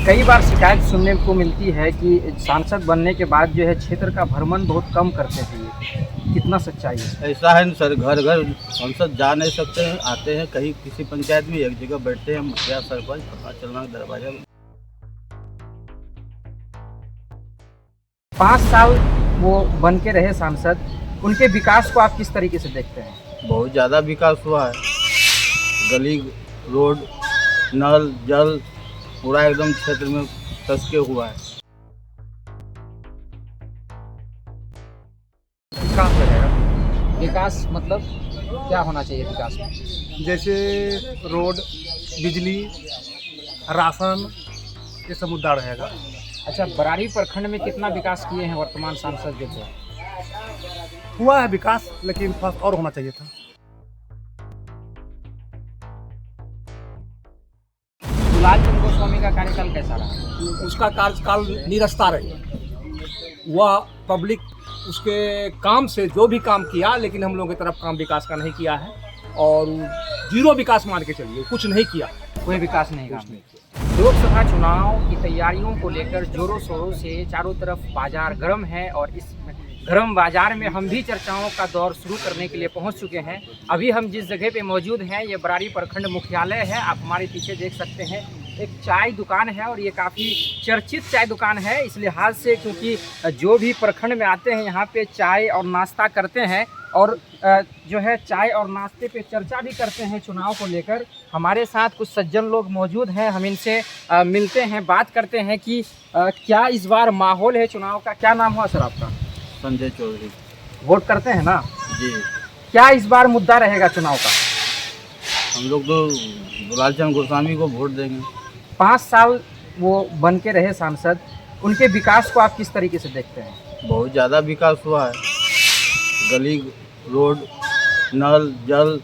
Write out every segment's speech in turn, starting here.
कई बार शिकायत सुनने को मिलती है कि सांसद बनने के बाद जो है क्षेत्र का भ्रमण बहुत कम करते थे ये, कितना सच्चाई है? ऐसा है न सर, घर घर सांसद जा नहीं सकते हैं, आते हैं कहीं किसी पंचायत में एक जगह बैठते हैं, मुखिया सरपंच पता चलना दरवाजा। 5 साल वो बन के रहे सांसद, उनके विकास को आप किस तरीके से देखते हैं? बहुत ज़्यादा विकास हुआ है, गली रोड नल जल पूरा एकदम क्षेत्र में कस के हुआ है। विकास वगैरह, विकास मतलब क्या होना चाहिए विकास में? जैसे रोड, बिजली, राशन, ये सब मुद्दा रहेगा। अच्छा, बरारी प्रखंड में कितना विकास किए हैं वर्तमान सांसद जो थे? हुआ है विकास, लेकिन थोड़ा और होना चाहिए था। दुलाल चंद्र गोस्वामी का कार्यकाल कैसा रहा? उसका कार्यकाल निरस्ता रही। वह पब्लिक उसके काम से जो भी काम किया, लेकिन हम लोगों की तरफ काम विकास का नहीं किया है और जीरो विकास मान के चलिए, कुछ नहीं किया, कोई विकास नहीं काम किया। लोकसभा चुनाव की तैयारियों को लेकर जोरों शोरों से चारों तरफ बाजार गर्म है और इस गर्म बाजार में हम भी चर्चाओं का दौर शुरू करने के लिए पहुंच चुके हैं। अभी हम जिस जगह पे मौजूद हैं ये बरारी प्रखंड मुख्यालय है। आप हमारे पीछे देख सकते हैं एक चाय दुकान है और ये काफ़ी चर्चित चाय दुकान है इस लिहाज से क्योंकि जो भी प्रखंड में आते हैं यहाँ पे चाय और नाश्ता करते हैं और जो है चाय और नाश्ते पे चर्चा भी करते हैं चुनाव को लेकर। हमारे साथ कुछ सज्जन लोग मौजूद हैं, हम इनसे मिलते हैं, बात करते हैं कि क्या इस बार माहौल है चुनाव का। क्या नाम हुआ सर आपका? संजय चौधरी। वोट करते हैं ना जी। क्या इस बार मुद्दा रहेगा चुनाव का? हम लोग तो दुलाल चंद्र गोस्वामी को वोट देंगे। 5 साल वो बन के रहे सांसद, उनके विकास को आप किस तरीके से देखते हैं? बहुत ज़्यादा विकास हुआ है, गली रोड नल जल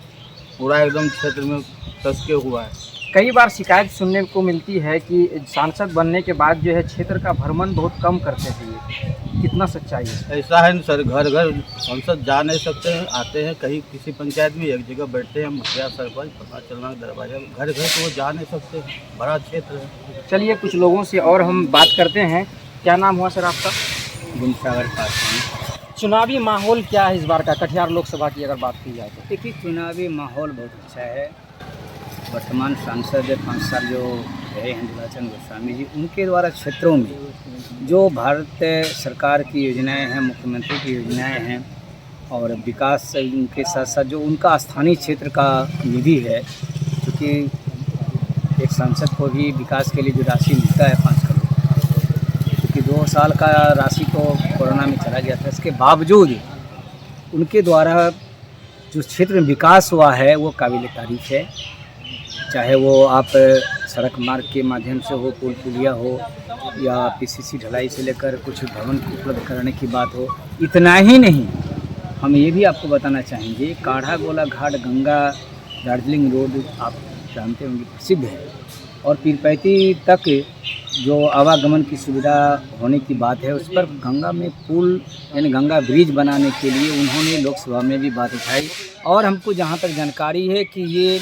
पूरा एकदम क्षेत्र में कस के हुआ है। कई बार शिकायत सुनने को मिलती है कि सांसद बनने के बाद जो है क्षेत्र का भ्रमण बहुत कम करते थे ये, कितना सच्चाई है? ऐसा है न सर, घर घर सांसद जा नहीं सकते हैं, आते हैं कहीं किसी पंचायत में एक जगह बैठते हैं, मुखिया सरपंच पता चलना दरवाजा। घर घर तो वो जा नहीं सकते, बड़ा क्षेत्र है। चलिए कुछ लोगों से और हम बात करते हैं। क्या नाम हुआ सर आपका? गुमसागर पासवान। चुनावी माहौल क्या है इस बार का कटिहार लोकसभा की अगर बात की जाए तो? देखिए, चुनावी माहौल बहुत अच्छा है। वर्तमान सांसद 5 साल जो रहे हैं दुलाल चंद्र गोस्वामी जी, उनके द्वारा क्षेत्रों में जो भारत सरकार की योजनाएं हैं, मुख्यमंत्री की योजनाएं हैं और विकास उनके साथ साथ जो उनका स्थानीय क्षेत्र का निधि है, क्योंकि एक सांसद को भी विकास के लिए जो राशि मिलता है 5 करोड़, क्योंकि 2 साल का राशि तो कोरोना में चला गया था, इसके बावजूद उनके द्वारा जो क्षेत्र में विकास हुआ है वो काबिल तारीफ है। चाहे वो आप सड़क मार्ग के माध्यम से हो, पुल पुलिया हो या पीसीसी ढलाई से लेकर कुछ भवन उपलब्ध कराने की बात हो। इतना ही नहीं, हम ये भी आपको बताना चाहेंगे, काढ़ा गोला घाट गंगा दार्जिलिंग रोड आप जानते होंगे प्रसिद्ध है और पीरपैती तक जो आवागमन की सुविधा होने की बात है, उस पर गंगा में पुल यानी गंगा ब्रिज बनाने के लिए उन्होंने लोकसभा में भी बात उठाई और हमको जहाँ तक जानकारी है कि ये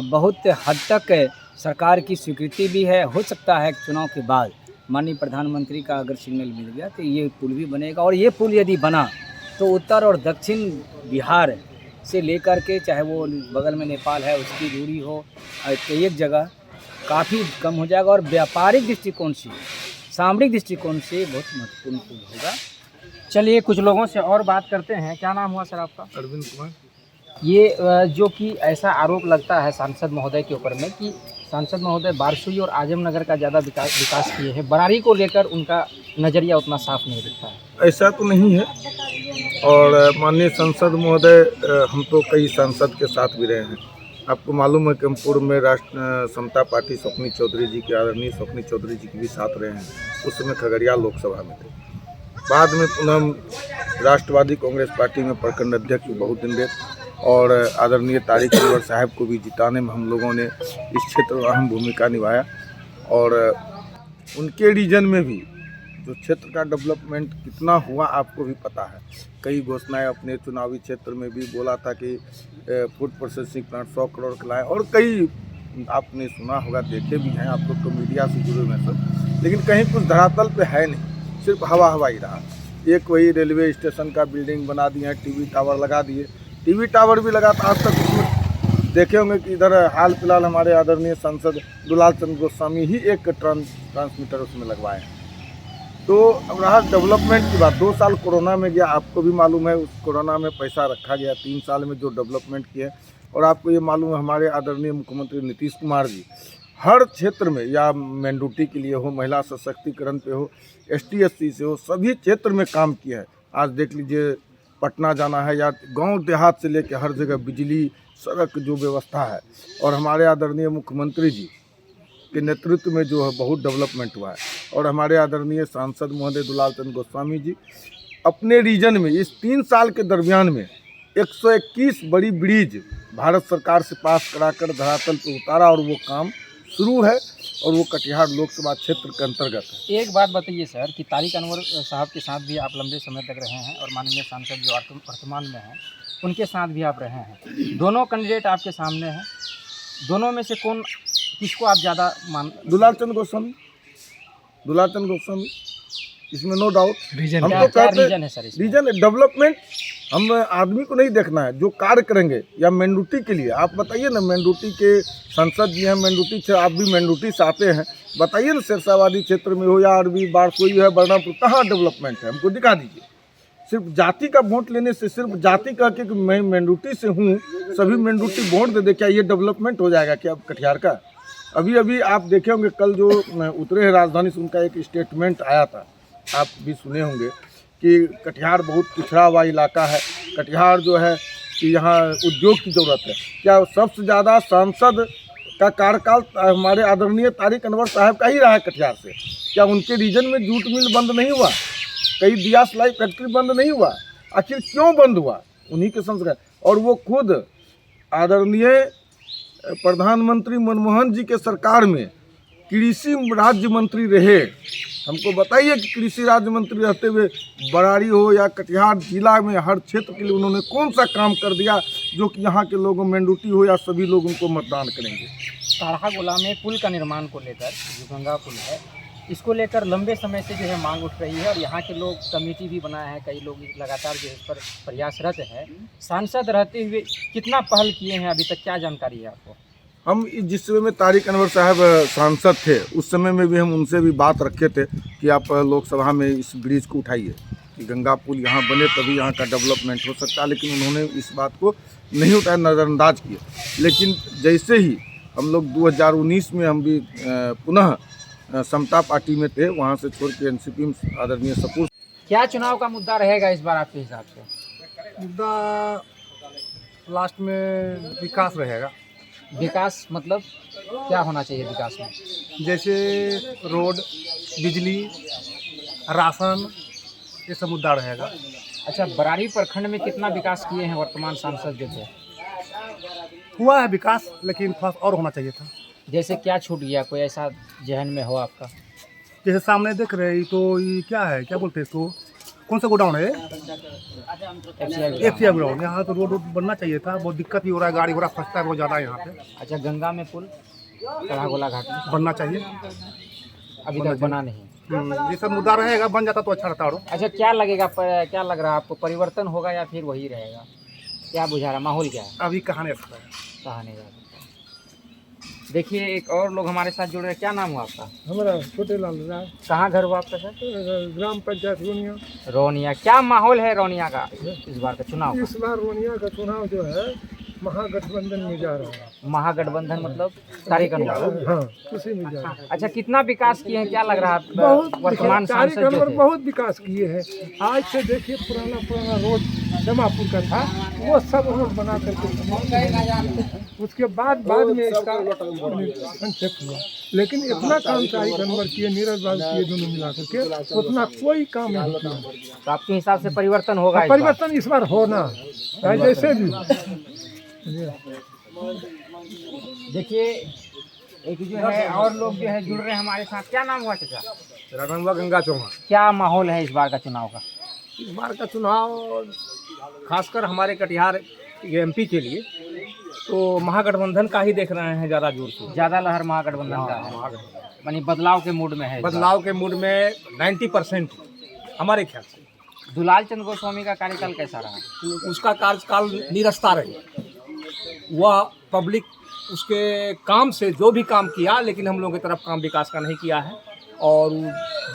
बहुत हद तक सरकार की स्वीकृति भी है। हो सकता है चुनाव के बाद माननीय प्रधानमंत्री का अगर सिग्नल मिल गया तो ये पुल भी बनेगा और ये पुल यदि बना तो उत्तर और दक्षिण बिहार से लेकर के चाहे वो बगल में नेपाल है उसकी दूरी हो एक जगह काफ़ी कम हो जाएगा और व्यापारिक दृष्टिकोण से, सामरिक दृष्टिकोण से बहुत महत्वपूर्ण पुल होगा। चलिए कुछ लोगों से और बात करते हैं। क्या नाम हुआ सर आपका? अरविंद कुमार। ये जो कि ऐसा आरोप लगता है सांसद महोदय के ऊपर में कि सांसद महोदय बारसूई और आजमनगर का ज़्यादा विकास किए हैं, बरारी को लेकर उनका नज़रिया उतना साफ नहीं दिखता है। ऐसा तो नहीं है और माननीय सांसद महोदय, हम तो कई सांसद के साथ भी रहे हैं। आपको मालूम है कि हम पूर्व में राष्ट्र समता पार्टी स्वप्नी चौधरी जी के, आदरणीय स्वप्नी चौधरी जी के भी साथ रहे हैं। उस समय खगड़िया लोकसभा में थे। बाद में पुनः राष्ट्रवादी कांग्रेस पार्टी में प्रखंड अध्यक्ष बहुत दिन रहे और आदरणीय तारिक अनवर साहब को भी जिताने में हम लोगों ने इस क्षेत्र में अहम भूमिका निभाया और उनके रीजन में भी जो क्षेत्र का डेवलपमेंट कितना हुआ आपको भी पता है। कई घोषणाएं अपने चुनावी क्षेत्र में भी बोला था कि फूड प्रोसेसिंग प्लांट 100 करोड़ का लाएँ और कई आपने सुना होगा, देखे भी हैं, आप लोग तो मीडिया से जुड़े हुए हैं सब, लेकिन कहीं कुछ धरातल पे है नहीं, सिर्फ हवा हवा ही रहा। एक वही रेलवे स्टेशन का बिल्डिंग बना दिए हैं, टीवी टावर लगा दिए, टीवी टावर भी लगा था। आज तक उसमें देखे होंगे कि इधर हाल फिलहाल हमारे आदरणीय सांसद दुलाल चंद्र गोस्वामी ही एक ट्रांसमीटर उसमें लगवाए हैं। तो अब रहा डेवलपमेंट की बात, 2 साल कोरोना में गया, आपको भी मालूम है, उस कोरोना में पैसा रखा गया, 3 साल में जो डेवलपमेंट किया। और आपको ये मालूम है हमारे आदरणीय मुख्यमंत्री नीतीश कुमार जी हर क्षेत्र में, या मेंढुटी के लिए हो, महिला सशक्तिकरण पे हो, ST/SC से हो, सभी क्षेत्र में काम किया है। आज देख लीजिए पटना जाना है या गांव देहात से लेकर हर जगह बिजली सड़क जो व्यवस्था है, और हमारे आदरणीय मुख्यमंत्री जी के नेतृत्व में जो है बहुत डेवलपमेंट हुआ है। और हमारे आदरणीय सांसद महोदय दुलाल चंद्र गोस्वामी जी अपने रीजन में इस 3 साल के दरमियान में 121 बड़ी ब्रिज भारत सरकार से पास कराकर धरातल पर उतारा, और वो काम शुरू है, और वो कटिहार लोकसभा क्षेत्र के अंतर्गत है। एक बात बताइए सर कि तारिक अनवर साहब के साथ भी आप लंबे समय तक रहे हैं, और माननीय सांसद जो वर्तमान में हैं उनके साथ भी आप रहे हैं। दोनों कैंडिडेट आपके सामने हैं, दोनों में से किसको आप ज़्यादा दुलाल चंद्र गोस्वामी, इसमें नो डाउट। रीजन हम क्या, तो क्या कहते रीजन है सर इसमें? रीजन डेवलपमेंट, हम आदमी को नहीं देखना है, जो कार्य करेंगे या मेंढुटी के लिए। आप बताइए ना, मेंढुटी के सांसद जी हैं, मेंढुटी से आप भी मेंढुटी से आते हैं, बताइए ना शेरशाहबादी क्षेत्र में हो या अरबी बारसोई है, बर्नापुर, कहाँ डेवलपमेंट है, हमको दिखा दीजिए। सिर्फ जाति का वोट लेने से, सिर्फ जाति कह के कि मैं मेंढुटी से हूँ, सभी मेंढुटी वोट दे दे, क्या ये डेवलपमेंट हो जाएगा क्या कटिहार का? अभी आप देखे होंगे, कल जो उतरे हैं राजधानी से, उनका एक स्टेटमेंट आया था, आप भी सुने होंगे कि कटिहार बहुत पिछड़ा हुआ इलाका है, कटिहार जो है कि यहाँ उद्योग की ज़रूरत है। क्या सबसे ज़्यादा सांसद का कार्यकाल हमारे आदरणीय तारिक अनवर साहब का ही रहा है कटिहार से? क्या उनके रीजन में जूट मिल बंद नहीं हुआ? कई दिया सिलाई फैक्ट्री बंद नहीं हुआ? आखिर क्यों बंद हुआ? उन्हीं के संस्कार। और वो खुद आदरणीय प्रधानमंत्री मनमोहन जी के सरकार में कृषि राज्य मंत्री रहे। हमको बताइए कि कृषि राज्य मंत्री रहते हुए बरारी हो या कटिहार जिला में हर क्षेत्र के लिए उन्होंने कौन सा काम कर दिया जो कि यहाँ के लोगों, मेंढुटी हो या सभी लोग उनको मतदान करेंगे? काढ़ागोला में पुल का निर्माण को लेकर, जो गंगा पुल है, इसको लेकर लंबे समय से जो है मांग उठ रही है, और यहाँ के लोग कमेटी भी बनाए हैं, कई लोग लगातार जो इस पर प्रयासरत है। सांसद रहते हुए कितना पहल किए हैं अभी तक, क्या जानकारी है आपको? हम जिस समय में तारिक अनवर साहब सांसद थे, उस समय में भी हम उनसे भी बात रखे थे कि आप लोकसभा में इस ब्रिज को उठाइए कि गंगा पुल यहाँ बने तभी यहाँ का डेवलपमेंट हो सकता है, लेकिन उन्होंने इस बात को नहीं उठाया, नज़रअंदाज किया। लेकिन जैसे ही हम लोग 2019 में हम भी पुनः समता पार्टी में थे, वहाँ से छोड़ के NCP में आदरणीय सपूत। क्या चुनाव का मुद्दा रहेगा इस बार आपके हिसाब से? मुद्दा लास्ट में विकास रहेगा। विकास मतलब क्या होना चाहिए विकास में? जैसे रोड, बिजली, राशन, ये सब मुद्दा रहेगा। अच्छा, बरारी प्रखंड में कितना विकास किए हैं वर्तमान सांसद जो थे? हुआ है विकास, लेकिन थोड़ा और होना चाहिए था। जैसे क्या छूट गया, कोई ऐसा जहन में हो आपका? जैसे सामने देख रहे हैं, तो ये क्या है, क्या बोलते हैं इसको, कौन सा गोडाउन है? FCI godown. यहाँ तो रोड बनना चाहिए था, बहुत दिक्कत भी हो रहा है, गाड़ी घोड़ा फंसता है बहुत ज़्यादा यहाँ पे। अच्छा, गंगा में पुल काढ़ागोला घाट में बनना चाहिए, अभी तक बना नहीं। ये सब मुद्दा रहेगा, बन जाता तो अच्छा रहता। और अच्छा, क्या लगेगा, क्या लग रहा है आपको, परिवर्तन होगा या फिर वही रहेगा? क्या बुझा रहा, माहौल क्या है? अभी कहाँ नहीं सकता है, कहा नहीं जा सकता। देखिए, एक और लोग हमारे साथ जुड़ रहे हैं। क्या नाम हुआ आपका? हमारा छोटे लाल राय, कहाँ घर हुआ आपका सर? ग्राम पंचायत रोनिया। रोनिया। क्या माहौल है रोनिया का इस बार का चुनाव? इस बार रोनिया का चुनाव जो है महागठबंधन में जा रहा है। महागठबंधन मतलब तारिक अनवर? हाँ, उसी में जा रहा है। अच्छा, कितना विकास किए हैं, क्या लग रहा है बहुत वर्तमान तारिक सांसद जो अनवर थे? बहुत विकास किए हैं। आज से देखिए, पुराना रोड जमापुर का था, वो सब रोड बना करके उसके बाद में इसका संक्षेप हुआ। लेकिन इतना काम तारिक अनवर किए, नीरज बाबू किए, दोनों मिला करके उतना कोई काम नहीं किया। तो आपके हिसाब से परिवर्तन होगा इस बार? परिवर्तन इस बार होना है, जैसे भी। देखिए, एक जो है और लोग जो है जुड़ रहे हैं हमारे साथ। क्या नाम हुआ चाचा? मेरा नाम हुआ गंगा चौहान। क्या माहौल है इस बार का चुनाव का? इस बार का चुनाव खासकर हमारे कटिहार MP के लिए तो महागठबंधन का ही देख रहे हैं ज़्यादा जोर से। ज्यादा लहर महागठबंधन का है, यानी बदलाव के मूड में है इस बार। बदलाव के मूड में 90% हमारे ख्याल से। दुलाल चंद्र गोस्वामी का कार्यकाल कैसा रहा? उसका कार्यकाल निरस्ता रही। वह पब्लिक उसके काम से जो भी काम किया, लेकिन हम लोगों की तरफ काम विकास का नहीं किया है, और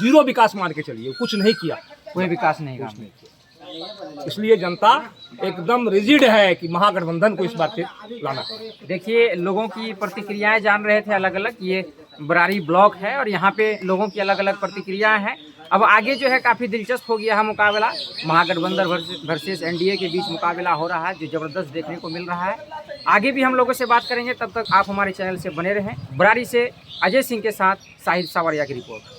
जीरो विकास मान के चलिए, कुछ नहीं किया, कोई विकास नहीं काम किया। इसलिए जनता एकदम रिजिड है कि महागठबंधन को इस बात से लाना है। देखिए, लोगों की प्रतिक्रियाएं जान रहे थे अलग अलग। ये बरारी ब्लॉक है और यहाँ पे लोगों की अलग अलग प्रतिक्रियाएं हैं। अब आगे जो है काफ़ी दिलचस्प हो गया है मुकाबला, महागठबंधन वर्सेस एनडीए के बीच मुकाबला हो रहा है, जो ज़बरदस्त देखने को मिल रहा है। आगे भी हम लोगों से बात करेंगे, तब तक आप हमारे चैनल से बने रहें। बरारी से अजय सिंह के साथ साहिल सावरिया की रिपोर्ट।